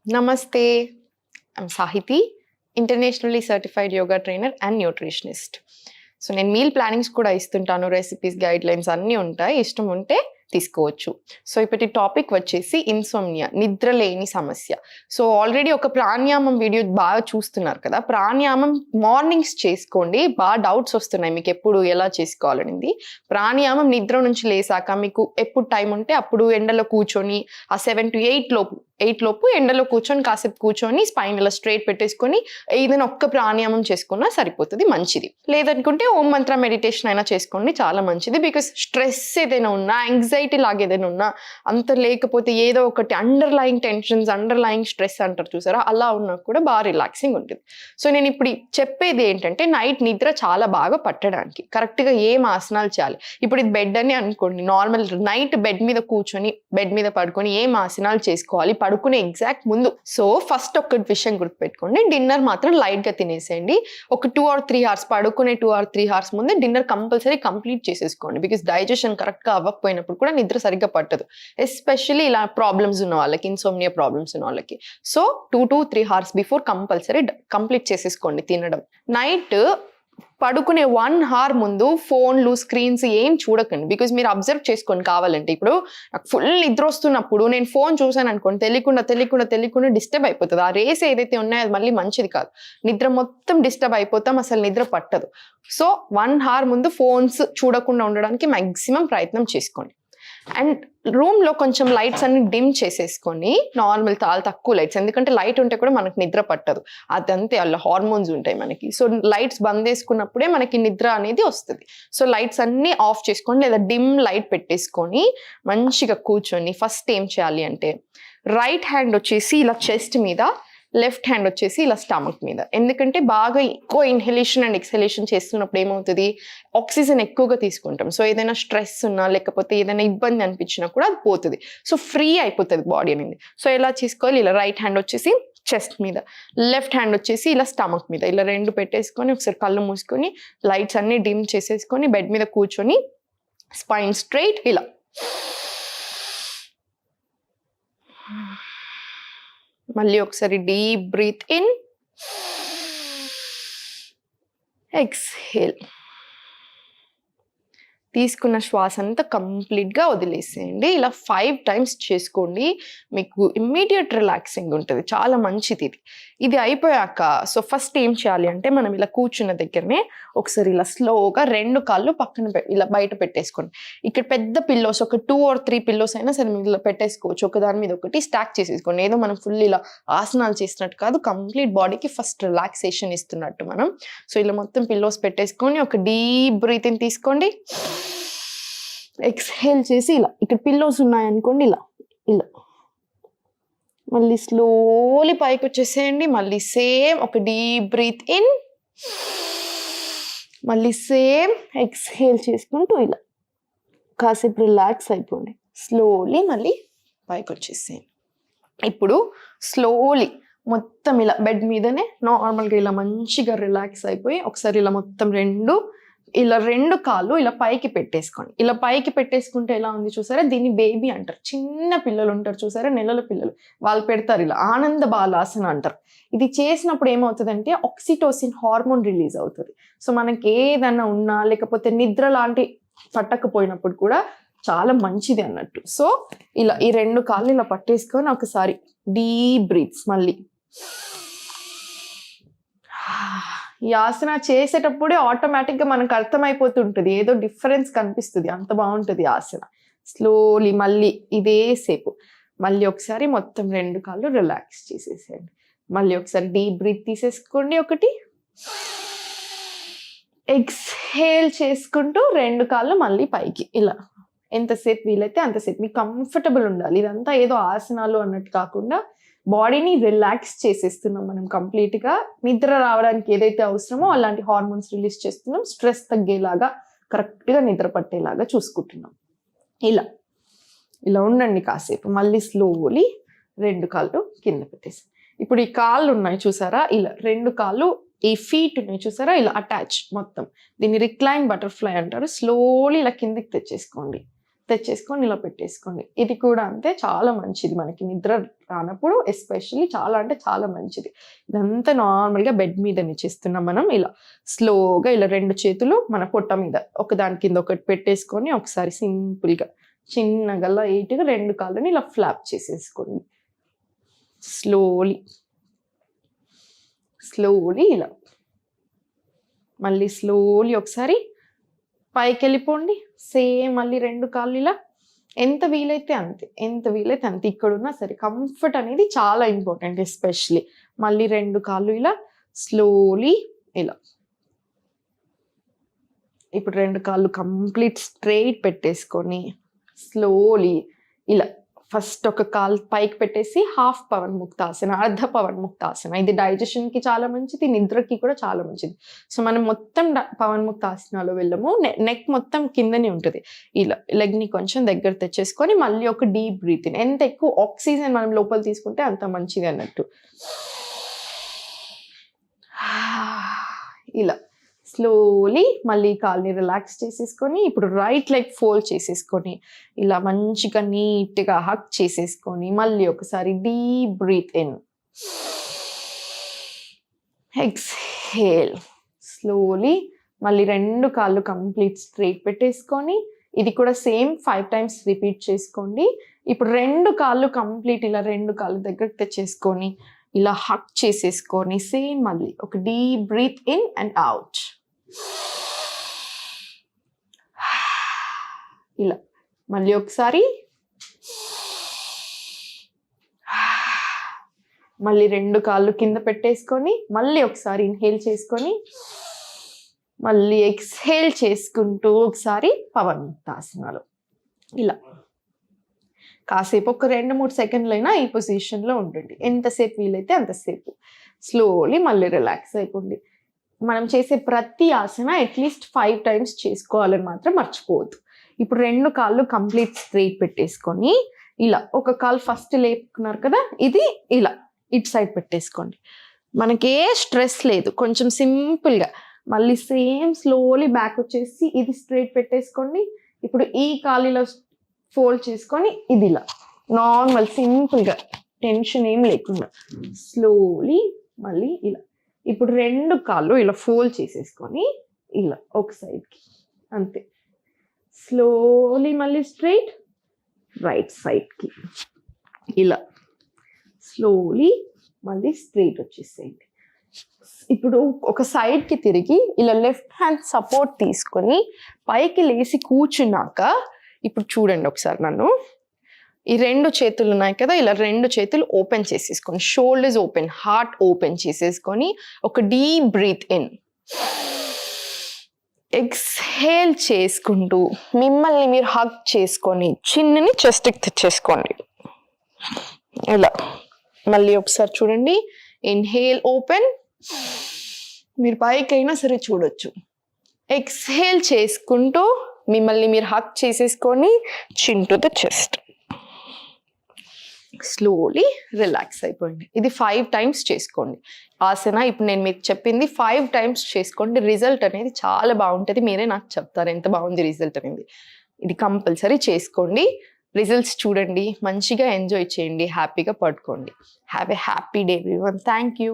Namaste. I'm Sahiti, internationally certified yoga trainer and nutritionist. So నేను meal plannings కూడా ఇస్తుంటాను, recipes guide lines అన్నీ ఉంటాయి, ఇష్టం ఉంటే తీసుకోవచ్చు. సో ఇప్పటి టాపిక్ వచ్చేసి ఇన్సోమ్నియా, నిద్రలేని సమస్య. సో ఆల్రెడీ ఒక ప్రాణాయామం వీడియో బాగా చూస్తున్నారు కదా, ప్రాణాయామం మార్నింగ్స్ చేసుకోండి. బాగా డౌట్స్ వస్తున్నాయి మీకు ఎప్పుడు ఎలా చేసుకోవాలనేది. ప్రాణాయామం నిద్ర నుంచి లేసాక మీకు ఎప్పుడు టైం ఉంటే అప్పుడు ఎండలో కూర్చొని ఆ 7 to 8 లోపు ఎండలో కూర్చొని కాసేపు కూర్చొని స్పైన్ ఇలా స్ట్రైట్ పెట్టేసుకొని ఏదైనా ఒక్క ప్రాణాయామం చేసుకున్నా సరిపోతుంది, మంచిది. లేదనుకుంటే ఓం మంత్ర మెడిటేషన్ అయినా చేసుకోండి, చాలా మంచిది. బికాస్ స్ట్రెస్ ఏదైనా ఉన్నా, యాంగ్జైటీ లాగా ఏదైనా ఉన్నా, అంత లేకపోతే ఏదో ఒకటి అండర్లయింగ్ టెన్షన్స్, అండర్లయింగ్ స్ట్రెస్ అంటారు చూసారా, అలా ఉన్నా కూడా బాగా రిలాక్సింగ్ ఉంటుంది. సో నేను ఇప్పుడు చెప్పేది ఏంటంటే, నైట్ నిద్ర చాలా బాగా పట్టడానికి కరెక్ట్గా ఏం ఆసనాలు చేయాలి. ఇప్పుడు ఇది బెడ్ అని అనుకోండి, నార్మల్ నైట్ బెడ్ మీద కూర్చొని బెడ్ మీద పడుకొని ఏం ఆసనాలు చేసుకోవాలి పడుకునే ఎగ్జాక్ట్ ముందు. సో ఫస్ట్ ఒక్కటి విషయం గుర్తుపెట్టుకోండి, డిన్నర్ మాత్రం లైట్ గా తినేసేయండి. ఒక 2 or 3 hours పడుకునే 2 or 3 hours ముందే డిన్నర్ కంపల్సరీ కంప్లీట్ చేసేసుకోండి. బికాస్ డైజెషన్ కరెక్ట్ గా అవ్వకపోయినప్పుడు కూడా నిద్ర సరిగ్గా పట్టదు, ఎస్పెషల్లీ ఇలా ప్రాబ్లమ్స్ ఉన్న వాళ్ళకి, ఇన్సోమ్నియా ప్రాబ్లమ్స్ ఉన్న వాళ్ళకి. So 2 to 3 hours before compulsory complete చేసేసుకోండి తినడం. నైట్ పడుకునే 1 hour ముందు ఫోన్లు, స్క్రీన్స్ ఏం చూడకండి. బికాజ్ మీరు అబ్జర్వ్ చేసుకోండి కావాలంటే, ఇప్పుడు నాకు ఫుల్ నిద్ర వస్తున్నప్పుడు నేను ఫోన్ చూసాను అనుకోండి, తెలియకుండా డిస్టర్బ్ అయిపోతుంది. ఆ రేస్ ఏదైతే ఉన్నాయో అది మళ్ళీ మంచిది కాదు, నిద్ర మొత్తం డిస్టర్బ్ అయిపోతాం, అసలు నిద్ర పట్టదు. సో 1 hour ముందు ఫోన్స్ చూడకుండా ఉండడానికి మ్యాక్సిమం ప్రయత్నం చేసుకోండి. అండ్ రూమ్లో కొంచెం లైట్స్ అన్ని డిమ్ చేసేసుకొని, నార్మల్ చాలా తక్కువ లైట్స్, ఎందుకంటే లైట్ ఉంటే కూడా మనకు నిద్ర పట్టదు, అదంతే, అలా హార్మోన్స్ ఉంటాయి మనకి. సో లైట్స్ బంద్ చేసుకున్నప్పుడే మనకి నిద్ర అనేది వస్తుంది. సో లైట్స్ అన్ని ఆఫ్ చేసుకోండి, లేదా డిమ్ లైట్ పెట్టేసుకొని మంచిగా కూర్చొని ఫస్ట్ ఏం చేయాలి అంటే, రైట్ హ్యాండ్ వచ్చేసి ఇలా చెస్ట్ మీద, లెఫ్ట్ హ్యాండ్ వచ్చేసి ఇలా స్టమక్ మీద. ఎందుకంటే బాగా ఎక్కువ ఇన్హలేషన్ అండ్ ఎక్సలేషన్ చేస్తున్నప్పుడు ఏమవుతుంది, ఆక్సిజన్ ఎక్కువగా తీసుకుంటాం. సో ఏదైనా స్ట్రెస్ ఉన్నా లేకపోతే ఏదైనా ఇబ్బంది అనిపించినా కూడా అది పోతుంది. సో ఫ్రీ అయిపోతుంది బాడీ అనేది. సో ఎలా చేసుకోవాలి, ఇలా రైట్ హ్యాండ్ వచ్చేసి చెస్ట్ మీద, లెఫ్ట్ హ్యాండ్ వచ్చేసి ఇలా స్టమక్ మీద, ఇలా రెండు పెట్టేసుకొని ఒకసారి కళ్ళు మూసుకొని లైట్స్ అన్ని డిమ్ చేసేసుకొని బెడ్ మీద కూర్చొని స్పైన్ స్ట్రైట్ ఇలా. మళ్ళీ ఒకసారి డీప్ బ్రీత్ ఇన్, ఎక్స్హేల్. తీసుకున్న శ్వాస అంతా కంప్లీట్గా వదిలేసేయండి. ఇలా 5 times చేసుకోండి, మీకు ఇమ్మీడియట్ రిలాక్సింగ్ ఉంటుంది, చాలా మంచిది ఇది. ఇది అయిపోయాక సో ఫస్ట్ ఏం చేయాలి అంటే, మనం ఇలా కూర్చున్న దగ్గరనే ఒకసారి ఇలా స్లోగా 2 కాళ్ళు పక్కన ఇలా బయట పెట్టేసుకోండి. ఇక్కడ పెద్ద పిల్లోస్, ఒక 2 or 3 పిల్లోస్ అయినా సరే మీరు ఇలా పెట్టేసుకోవచ్చు, ఒక దాని మీద ఒకటి స్టాక్ చేసేసుకోండి. ఏదో మనం ఫుల్ ఇలా ఆసనాలు చేసినట్టు కాదు, కంప్లీట్ బాడీకి ఫస్ట్ రిలాక్సేషన్ ఇస్తున్నట్టు మనం. సో ఇలా మొత్తం పిల్లోస్ పెట్టేసుకొని ఒక డీప్ బ్రీత్ ఇన్ తీసుకోండి, ఎక్స్హేల్ చేసి ఇలా, ఇక్కడ పిల్లోస్ ఉన్నాయనుకోండి ఇలా ఇలా మళ్ళీ స్లోలీ పైకి వచ్చేసేయండి. మళ్ళీ సేమ్ ఒక డీప్ బ్రీత్ ఇన్, మళ్ళీ సేమ్ ఎక్స్హేల్ చేసుకుంటూ ఇలా కాసేపు రిలాక్స్ అయిపోండి. స్లోలీ మళ్ళీ పైకి వచ్చేసేయండి. ఇప్పుడు స్లోలీ మొత్తం ఇలా బెడ్ మీదనే నార్మల్గా ఇలా మంచిగా రిలాక్స్ అయిపోయి ఒకసారి ఇలా మొత్తం ఇలా 2 కాళ్ళు ఇలా పైకి పెట్టేసుకోండి. ఇలా పైకి పెట్టేసుకుంటే ఎలా ఉంది చూసారా, దీన్ని బేబీ అంటారు. చిన్న పిల్లలు ఉంటారు చూసారా, నెలల పిల్లలు, వాళ్ళు పెడతారు ఇలా, ఆనంద బాలాసన అంటారు. ఇది చేసినప్పుడు ఏమవుతుందంటే ఆక్సిటోసిన్ హార్మోన్ రిలీజ్ అవుతుంది. సో మనకి ఏదైనా ఉన్నా లేకపోతే నిద్ర లాంటి పట్టకపోయినప్పుడు కూడా చాలా మంచిది అన్నట్టు. సో ఇలా ఈ 2 కాళ్ళు ఇలా పట్టేసుకొని ఒకసారి డీప్ బ్రీత్స్, మళ్ళీ ఈ ఆసన చేసేటప్పుడే ఆటోమేటిక్గా మనకు అర్థమైపోతుంటుంది, ఏదో డిఫరెన్స్ కనిపిస్తుంది, అంత బాగుంటుంది ఆసన. స్లోలీ మళ్ళీ ఇదే సేపు మళ్ళీ ఒకసారి మొత్తం 2 కాళ్ళు రిలాక్స్ చేసేసేయండి. మళ్ళీ ఒకసారి డీప్ బ్రీత్ తీసేసుకోండి, ఒకటి ఎక్స్హేల్ చేసుకుంటూ 2 కాళ్ళు మళ్ళీ పైకి ఇలా. ఎంతసేపు వీలైతే అంతసేపు మీకు కంఫర్టబుల్ ఉండాలి. ఇదంతా ఏదో ఆసనాలు అన్నట్టు కాకుండా బాడీని రిలాక్స్ చేసేస్తున్నాం మనం కంప్లీట్గా. నిద్ర రావడానికి ఏదైతే అవసరమో అలాంటి హార్మోన్స్ రిలీజ్ చేస్తున్నాం, స్ట్రెస్ తగ్గేలాగా కరెక్ట్గా నిద్ర పట్టేలాగా చూసుకుంటున్నాం. ఇలా ఇలా ఉండండి కాసేపు. మళ్ళీ స్లోలీ 2 కాళ్ళు కింద పెట్టేసి, ఇప్పుడు ఈ కాళ్ళు ఉన్నాయి చూసారా, ఇలా 2 కాళ్ళు, ఈ ఫీట్ ఉన్నాయి చూసారా, ఇలా అటాచ్ మొత్తం, దీన్ని రిక్లైన్ బటర్ఫ్లై అంటారు. స్లోలీ ఇలా కిందికి తెచ్చేసుకోండి. తెచ్చేసుకొని ఇలా పెట్టేసుకోండి. ఇది కూడా అంతే, చాలా మంచిది మనకి నిద్ర రానప్పుడు ఎస్పెషల్లీ చాలా అంటే చాలా మంచిది. ఇదంతా నార్మల్గా బెడ్ మీద చేస్తున్నాం మనం. ఇలా స్లోగా ఇలా 2 చేతులు మన పొట్ట మీద ఒకదాని కింద ఒకటి పెట్టేసుకొని ఒకసారి సింపుల్గా చిన్నగా లైట్గా 2 కాళ్ళని ఇలా ఫ్లాప్ చేసేసుకోండి. స్లోలీ ఇలా మళ్ళీ స్లోలీ ఒకసారి పైకి వెళ్ళిపోండి. సేమ్ మళ్ళీ 2 కాళ్ళు ఇలా ఎంత వీలైతే అంతే, ఇక్కడున్నా సరే కంఫర్ట్ అనేది చాలా ఇంపార్టెంట్ ఎస్పెషలీ. మళ్ళీ 2 కాళ్ళు ఇలా స్లోలీ ఇలా. ఇప్పుడు 2 కాళ్ళు కంప్లీట్ స్ట్రైట్ పెట్టేసుకొని స్లోలీ ఇలా ఫస్ట్ ఒక కాలు పైకి పెట్టేసి హాఫ్ పవన్ ముక్తాసన, అర్ధ పవన్ ముక్తాసన. ఇది డైజెషన్కి చాలా మంచిది, నిద్రకి కూడా చాలా మంచిది. సో మనం మొత్తం పవన్ ముక్తాసనాలో వెళ్ళము, నెక్ మొత్తం కిందనే ఉంటుంది. ఇలా లెగ్ని కొంచెం దగ్గర తెచ్చేసుకొని మళ్ళీ ఒక డీప్ బ్రీత్ ఇన్. ఎంత ఎక్కువ ఆక్సిజన్ మనం లోపల తీసుకుంటే అంత మంచిది అన్నట్టు. ఇలా స్లోలీ మళ్ళీ కాల్ని రిలాక్స్ చేసేసుకొని ఇప్పుడు రైట్ లెగ్ ఫోల్డ్ చేసేసుకొని ఇలా మంచిగా నీట్గా హక్ చేసేసుకొని మళ్ళీ ఒకసారి deep breath in, exhale. Slowly మళ్ళీ 2 కాళ్ళు కంప్లీట్ స్ట్రైట్ పెట్టేసుకొని ఇది కూడా సేమ్ 5 times రిపీట్ చేసుకోండి. ఇప్పుడు 2 కాళ్ళు కంప్లీట్ ఇలా 2 కాళ్ళు దగ్గరకు తెచ్చేసుకొని ఇలా హక్ చేసేసుకొని సేమ్ మళ్ళీ ఒక deep breath in and out. ఇలా మళ్ళీ ఒకసారి మళ్ళీ 2 కాళ్ళు కింద పెట్టేసుకొని మళ్ళీ ఒకసారి ఇన్హేల్ చేసుకొని మళ్ళీ ఎక్స్హేల్ చేసుకుంటూ ఒకసారి పవన్ ముక్తాసనాలు. ఇలా కాసేపు ఒక 2-3 సెకండ్లైనా ఈ పొజిషన్లో ఉండండి. ఎంతసేపు వీలైతే అంతసేపు. స్లోలీ మళ్ళీ రిలాక్స్ అయిపోండి. మనం చేసే ప్రతి ఆసన అట్లీస్ట్ 5 times చేసుకోవాలని మాత్రం మర్చిపోవద్దు. ఇప్పుడు 2 కాళ్ళు కంప్లీట్ స్ట్రైట్ పెట్టేసుకొని ఇలా ఒక కాలు ఫస్ట్ లేపుకున్నారు కదా, ఇది ఇలా ఇటు సైడ్ పెట్టేసుకోండి. మనకి ఏ స్ట్రెస్ లేదు, కొంచెం సింపుల్గా. మళ్ళీ సేమ్ స్లోలీ బ్యాక్ వచ్చేసి ఇది స్ట్రైట్ పెట్టేసుకోండి. ఇప్పుడు ఈ కాలు ఇలా ఫోల్డ్ చేసుకొని ఇది ఇలా నార్మల్ సింపుల్గా టెన్షన్ ఏం లేకుండా స్లోలీ మళ్ళీ ఇలా. ఇప్పుడు 2 కాళ్ళు ఇలా ఫోల్డ్ చేసేసుకొని ఇలా ఒక సైడ్కి అంతే. స్లోలీ మళ్ళీ స్ట్రైట్ రైట్ సైడ్కి ఇలా స్లోలీ మళ్ళీ స్ట్రైట్ వచ్చేసేయండి. ఇప్పుడు ఒక సైడ్కి తిరిగి ఇలా లెఫ్ట్ హ్యాండ్ సపోర్ట్ తీసుకొని పైకి లేచి కూర్చున్నాక ఇప్పుడు చూడండి ఒకసారి నన్ను. ఈ 2 చేతులు ఉన్నాయి కదా, ఇలా 2 చేతులు ఓపెన్ చేసేసుకొని షోల్డర్స్ ఓపెన్, హార్ట్ ఓపెన్ చేసేసుకొని ఒక డీప్ బ్రీత్ ఇన్, ఎక్స్హేల్ చేసుకుంటూ మిమ్మల్ని మీరు హగ్ చేసుకొని చిన్నని చెస్ట్కి తెచ్చేసుకోండి. ఇలా మళ్ళీ ఒకసారి చూడండి. ఇన్హేల్ ఓపెన్, మీరు పైకైనా సరే చూడొచ్చు. ఎక్స్హేల్ చేసుకుంటూ మిమ్మల్ని మీరు హగ్ చేసేసుకొని చిన్ to the chest. Slowly relax అయిపోయింది. ఇది 5 times చేసుకోండి ఆసన. ఇప్పుడు నేను మీకు చెప్పింది 5 times చేసుకోండి. రిజల్ట్ అనేది చాలా బాగుంటుంది. మీరే నాకు చెప్తారు ఎంత బాగుంది రిజల్ట్ అనేది. ఇది కంపల్సరీ చేసుకోండి. రిజల్ట్స్ చూడండి, మంచిగా ఎంజాయ్ చేయండి, హ్యాపీగా పడుకోండి. Have a happy day everyone. Thank you.